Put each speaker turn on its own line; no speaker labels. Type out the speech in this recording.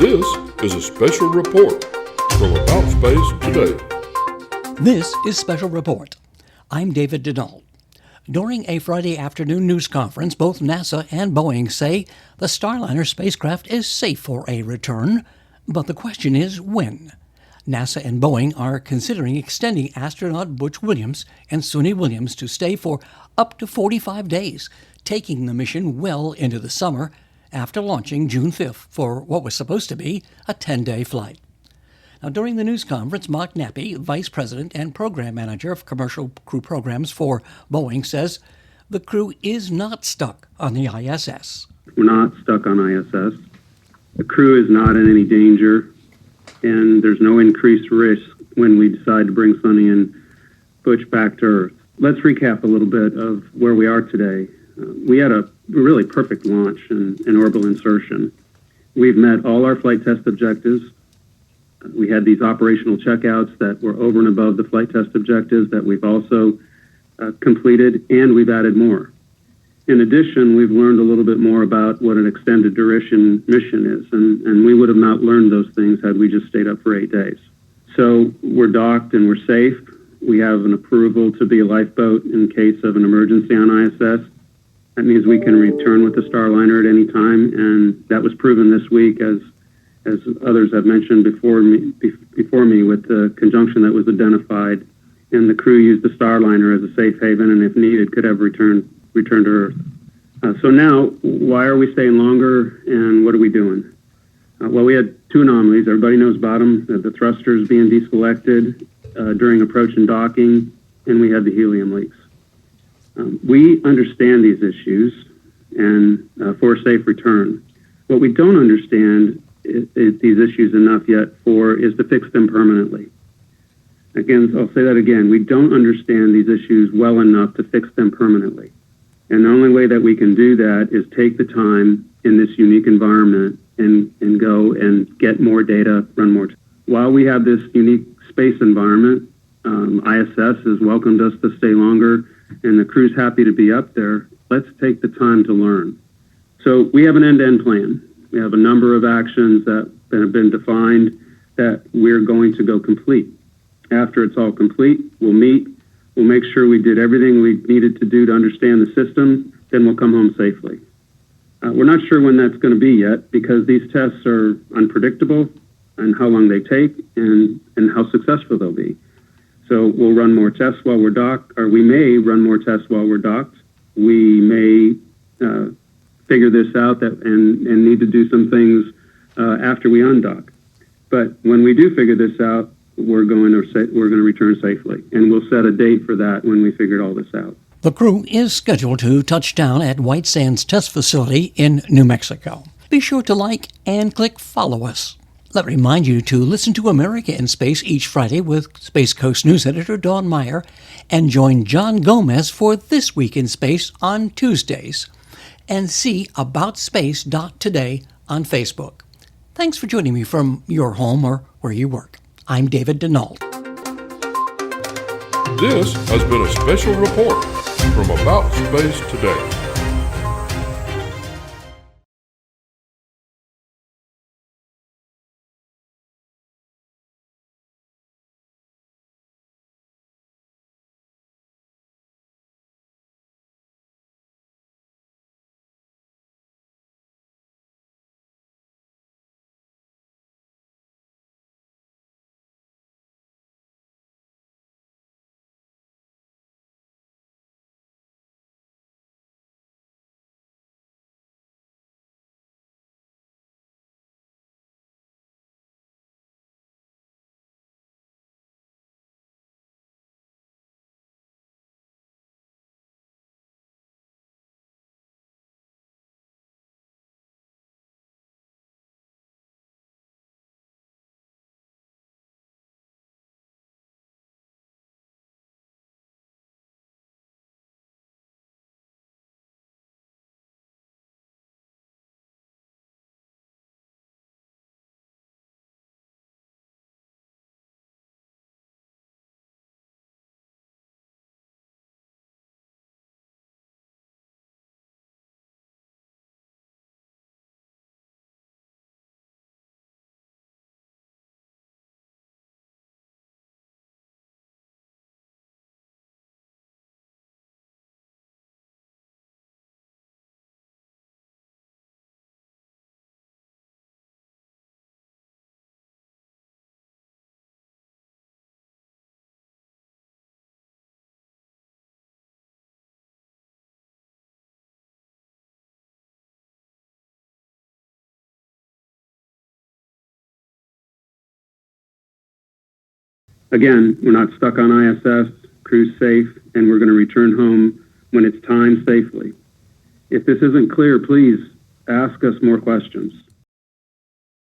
This is a special report from About Space Today.
This is Special Report. I'm David Denault. During a Friday afternoon news conference, both NASA and Boeing say the Starliner spacecraft is safe for a return, but the question is when. NASA and Boeing are considering extending astronaut Butch Williams and Suni Williams to stay for up to 45 days, taking the mission well into the summer after launching June 5th for what was supposed to be a 10-day flight. Now, during the news conference, Mark Nappy, Vice President and Program Manager of Commercial Crew Programs for Boeing, says the crew is not stuck on the ISS.
We're not stuck on ISS. The crew is not in any danger, and there's no increased risk when we decide to bring Sonny and Butch back to Earth. Let's recap a little bit of where we are today. We had a really perfect launch and orbital insertion. We've met all our flight test objectives. We had these operational checkouts that were over and above the flight test objectives that we've also completed, and we've added more. In addition, we've learned a little bit more about what an extended duration mission is, and we would have not learned those things had we just stayed up for 8 days. So we're docked and we're safe. We have an approval to be a lifeboat in case of an emergency on ISS. That means we can return with the Starliner at any time, and that was proven this week, as others have mentioned before me, with the conjunction that was identified, and the crew used the Starliner as a safe haven, and if needed, could have returned to Earth. So now, why are we staying longer, and what are we doing? Well, we had two anomalies. Everybody knows about them: the thrusters being deselected during approach and docking, and we had the helium leaks. We understand these issues and for a safe return. What we don't understand is these issues enough yet is to fix them permanently. Again, I'll say that again. We don't understand these issues well enough to fix them permanently. And the only way that we can do that is take the time in this unique environment and go and get more data, run more. While we have this unique space environment, ISS has welcomed us to stay longer, and the crew's happy to be up there. Let's take the time to learn. So we have an end-to-end plan. We have a number of actions that have been defined that we're going to go complete. After it's all complete, we'll meet. We'll make sure we did everything we needed to do to understand the system. Then we'll come home safely. We're not sure when that's going to be yet, because these tests are unpredictable and how long they take and how successful they'll be. So we'll run more tests while we're docked, or we may run more tests while we're docked. We may figure this out and need to do some things after we undock. But when we do figure this out, we're going to return safely, and we'll set a date for that when we figured all this out.
The crew is scheduled to touch down at White Sands Test Facility in New Mexico. Be sure to like and click follow us. Let me remind you to listen to America in Space each Friday with Space Coast News Editor Dawn Meyer, and join John Gomez for This Week in Space on Tuesdays, and see aboutspace.today on Facebook. Thanks for joining me from your home or where you work. I'm David Denault.
This has been a special report from About Space Today.
Again, we're not stuck on ISS, crew's safe, and we're going to return home when it's time safely. If this isn't clear, please ask us more questions.